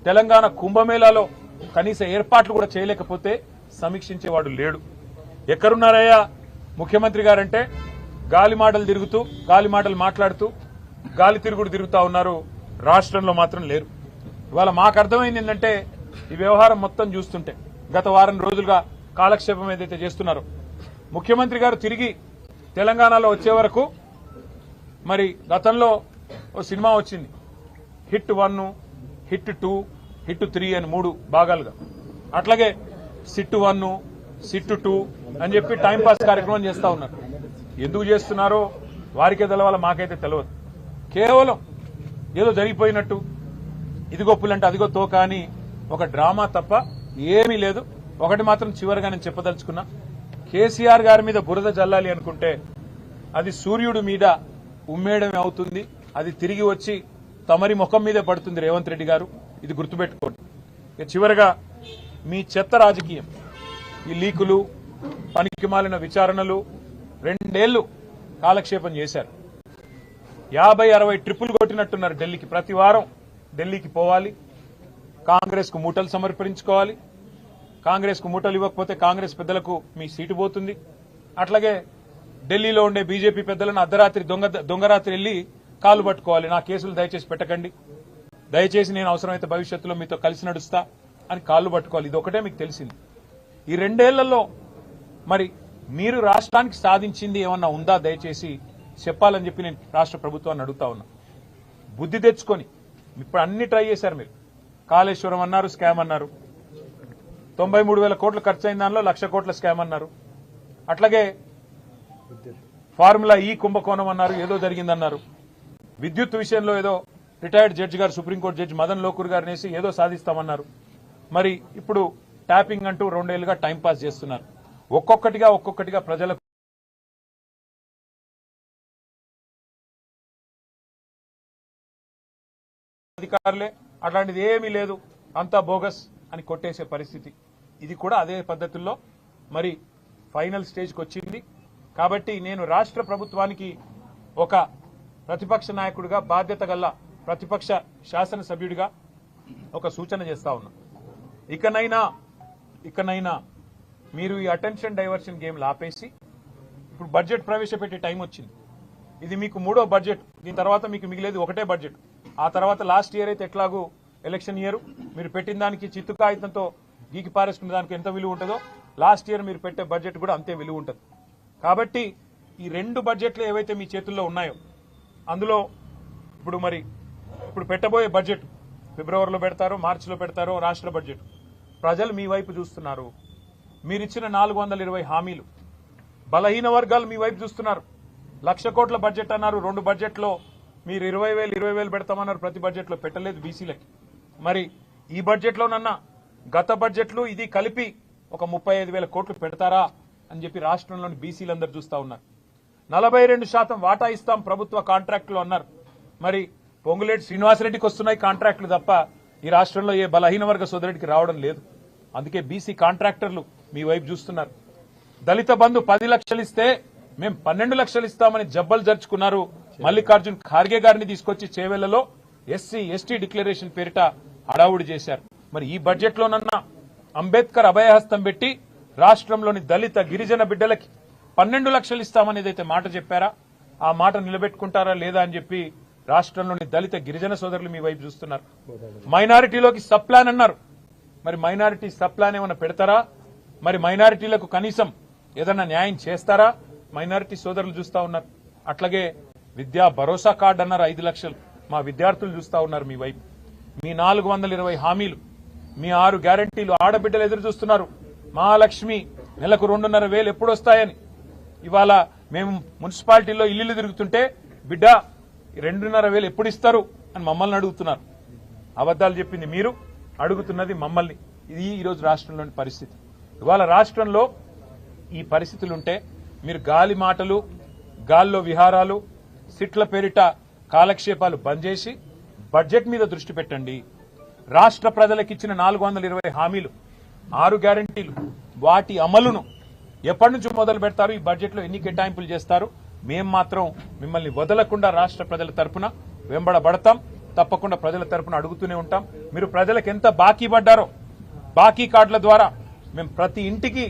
తెలంగాణ కుంభమేళాలో కనీస ఏర్పాట్లు కూడా చేయలేకపోతే సమీక్షించేవాడు లేడు. ఎక్కడున్నారయ్యా ముఖ్యమంత్రి గారంటే గాలి మాటలు తిరుగుతూ, గాలి మాటలు మాట్లాడుతూ, గాలి తిరుగుడు తిరుగుతా ఉన్నారు. రాష్ట్రంలో మాత్రం లేరు. ఇవాళ మాకు అర్థమైంది ఏంటంటే ఈ వ్యవహారం మొత్తం చూస్తుంటే గత వారం రోజులుగా కాలక్షేపం ఏదైతే చేస్తున్నారో, ముఖ్యమంత్రి గారు తిరిగి తెలంగాణలో వచ్చే వరకు మరి గతంలో ఓ సినిమా వచ్చింది, హిట్ 1, హిట్ 2, హిట్ 3 అని 3 భాగాలుగా. అట్లాగే సిట్ 1, సిట్ 2 అని చెప్పి టైంపాస్ కార్యక్రమం చేస్తా ఉన్నారు. ఎందుకు చేస్తున్నారో వారికే తెలవాల, మాకైతే తెలియదు. కేవలం ఏదో జరిగిపోయినట్టు, ఇదిగో పులంటే అదిగో తోక అని ఒక డ్రామా తప్ప ఏమీ లేదు. ఒకటి మాత్రం చివరిగా నేను చెప్పదలుచుకున్నా, కేసీఆర్ గారి మీద బురద జల్లాలి అనుకుంటే అది సూర్యుడి మీద ఉమ్మేయడమే అవుతుంది. అది తిరిగి వచ్చి తమరి ముఖం మీదే పడుతుంది రేవంత్ రెడ్డి గారు, ఇది గుర్తుపెట్టుకోండి. ఇక చివరిగా మీ చెత్త రాజకీయం, ఈ లీకులు, పనికిమాలిన విచారణలు 2 ఏళ్లు కాలక్షేపం చేశారు. 50-60 ట్రిప్పులు కొట్టినట్టున్నారు ఢిల్లీకి. ప్రతి వారం ఢిల్లీకి పోవాలి, కాంగ్రెస్ కు మూటలు సమర్పించుకోవాలి. కాంగ్రెస్ కు మూటలు ఇవ్వకపోతే కాంగ్రెస్ పెద్దలకు మీ సీటు పోతుంది. అట్లాగే ఢిల్లీలో ఉండే బీజేపీ పెద్దలను అర్ధరాత్రి దొంగరాత్రి వెళ్లి కాలు పట్టుకోవాలి. నా కేసులు దయచేసి పెట్టకండి, దయచేసి నేను అవసరమైతే భవిష్యత్తులో మీతో కలిసి నడుస్తా అని కాళ్లు పట్టుకోవాలి. ఇది ఒకటే మీకు తెలిసింది. ఈ 2 ఏళ్లలో మరి మీరు రాష్ట్రానికి సాధించింది ఏమన్నా ఉందా దయచేసి చెప్పాలని చెప్పి నేను రాష్ట్ర ప్రభుత్వాన్ని అడుగుతా ఉన్నా. బుద్ధి తెచ్చుకొని ఇప్పుడు అన్ని ట్రై చేశారు మీరు. కాళేశ్వరం అన్నారు, స్కామ్ అన్నారు. 93,000 కోట్లు ఖర్చు అయిన దానిలో 1,00,000 కోట్ల స్కామ్ అన్నారు. అట్లాగే ఫార్ములా ఈ కుంభకోణం అన్నారు, ఏదో జరిగిందన్నారు. విద్యుత్ విషయంలో ఏదో రిటైర్డ్ జడ్జి గారు, సుప్రీంకోర్టు జడ్జి మదన్ లోకూర్ గారు నేసి ఏదో సాధిస్తామన్నారు. మరి ఇప్పుడు ట్యాపింగ్ అంటూ 2 ఏళ్లుగా టైంపాస్ చేస్తున్నారు. ఒక్కొక్కటిగా ప్రజలకు అధికారులే, అట్లాంటిది ఏమీ లేదు, అంతా బోగస్ అని కొట్టేసే పరిస్థితి. ఇది కూడా అదే పద్ధతుల్లో మరి ఫైనల్ స్టేజ్కి వచ్చింది. కాబట్టి నేను రాష్ట్ర ప్రభుత్వానికి ఒక ప్రతిపక్ష నాయకుడిగా, బాధ్యత గల ప్రతిపక్ష శాసనసభ్యుడిగా ఒక సూచన చేస్తా ఉన్నా. ఇకనైనా మీరు ఈ అటెన్షన్ డైవర్షన్ గేమ్లు ఆపేసి ఇప్పుడు బడ్జెట్ ప్రవేశపెట్టే టైం వచ్చింది. ఇది మీకు 3వ బడ్జెట్. దీని తర్వాత మీకు మిగిలేదు ఒకటే బడ్జెట్. ఆ తర్వాత లాస్ట్ ఇయర్ అయితే ఎట్లాగూ ఎలక్షన్ ఇయర్, మీరు పెట్టిన దానికి చిత్తు కాగితంతో గీకి పారేసుకునే దానికి ఎంత విలువ ఉంటుందో లాస్ట్ ఇయర్ మీరు పెట్టే బడ్జెట్ కూడా అంతే విలువ ఉంటుంది. కాబట్టి ఈ 2 బడ్జెట్లు ఏవైతే మీ చేతుల్లో ఉన్నాయో అందులో ఇప్పుడు పెట్టబోయే బడ్జెట్ ఫిబ్రవరిలో పెడతారో, మార్చిలో పెడతారో రాష్ట్ర బడ్జెట్. ప్రజలు మీ వైపు చూస్తున్నారు. మీరిచ్చిన 420 హామీలు, బలహీన వర్గాలు మీ వైపు చూస్తున్నారు. 1,00,000 కోట్ల బడ్జెట్ అన్నారు, 2 బడ్జెట్లో మీరు 20,000 పెడతామన్నారు, ప్రతి బడ్జెట్లో పెట్టలేదు బీసీలకి. మరి ఈ బడ్జెట్లోనన్నా గత బడ్జెట్లు ఇది కలిపి ఒక 35,000 కోట్లు పెడతారా అని చెప్పి రాష్ట్రంలోని బీసీలందరూ చూస్తా ఉన్నారు. 42% వాటా ఇస్తాం ప్రభుత్వ కాంట్రాక్టులు అన్నారు. మరి పొంగులేటి శ్రీనివాసరెడ్డికి వస్తున్నాయి కాంట్రాక్టులు తప్ప ఈ రాష్ట్రంలో ఏ బలహీన వర్గ సోదరుడికి రావడం లేదు. అందుకే బీసీ కాంట్రాక్టర్లు మీ వైపు చూస్తున్నారు. దళిత బంధు 10 లక్షలు ఇస్తే మేము 12 లక్షలు ఇస్తామని జబ్బలు జరుచుకున్నారు. మల్లికార్జున్ ఖార్గే గారిని తీసుకొచ్చి చేవెళ్లలో ఎస్సీ/ఎస్టీ డిక్లరేషన్ పేరిట హడావుడి చేశారు. మరి ఈ బడ్జెట్లోనన్నా అంబేద్కర్ అభయహస్తం పెట్టి రాష్ట్రంలోని దళిత గిరిజన బిడ్డలకి 12 లక్షలు ఇస్తామనేదైతే మాట చెప్పారా, ఆ మాట నిలబెట్టుకుంటారా లేదా అని చెప్పి రాష్ట్రంలోని దళిత గిరిజన సోదరులు మీ వైపు చూస్తున్నారు. మైనారిటీలోకి సబ్ ప్లాన్ అన్నారు. మరి మైనారిటీ సబ్ ప్లాన్ ఏమైనా పెడతారా? మరి మైనారిటీలకు కనీసం ఏదన్నా న్యాయం చేస్తారా? మైనారిటీ సోదరులు చూస్తా ఉన్నారు. అట్లాగే విద్యా భరోసా కార్డు అన్నారు 5 లక్షలు. మా విద్యార్థులు చూస్తా ఉన్నారు మీ వైపు. మీ 420 హామీలు, మీ 6 గ్యారంటీలు, ఆడబిడ్డలు ఎదురు చూస్తున్నారు. మహాలక్ష్మి నెలకు 2,500 ఎప్పుడు వస్తాయని. ఇవాళ మేము మున్సిపాలిటీలో ఇల్లు తిరుగుతుంటే బిడ్డ 2,500 ఎప్పుడు ఇస్తారు అని మమ్మల్ని అడుగుతున్నారు. అబద్దాలు చెప్పింది మీరు, అడుగుతున్నది మమ్మల్ని. ఇది ఈరోజు రాష్ట్రంలోని పరిస్థితి. ఇవాళ రాష్ట్రంలో ఈ పరిస్థితులుంటే మీరు గాలి మాటలు, గాల్లో విహారాలు, సిట్ల పేరిట కాలక్షేపాలు బంద్ చేసి బడ్జెట్ మీద దృష్టి పెట్టండి. రాష్ట్ర ప్రజలకిచ్చిన 420 హామీలు, 6 గ్యారంటీలు, వాటి అమలును ఎప్పటి నుంచి మొదలు పెడతారు? ఈ బడ్జెట్లో ఎన్ని కేటాయింపులు చేస్తారు? మేం మాత్రం మిమ్మల్ని వదలకుండా రాష్ట్ర ప్రజల తరపున వెంబడబడతాం. తప్పకుండా ప్రజల తరపున అడుగుతూనే ఉంటాం. మీరు ప్రజలకు ఎంత బాకీ పడ్డారో బాకీ కార్డుల ద్వారా మేము ప్రతి ఇంటికి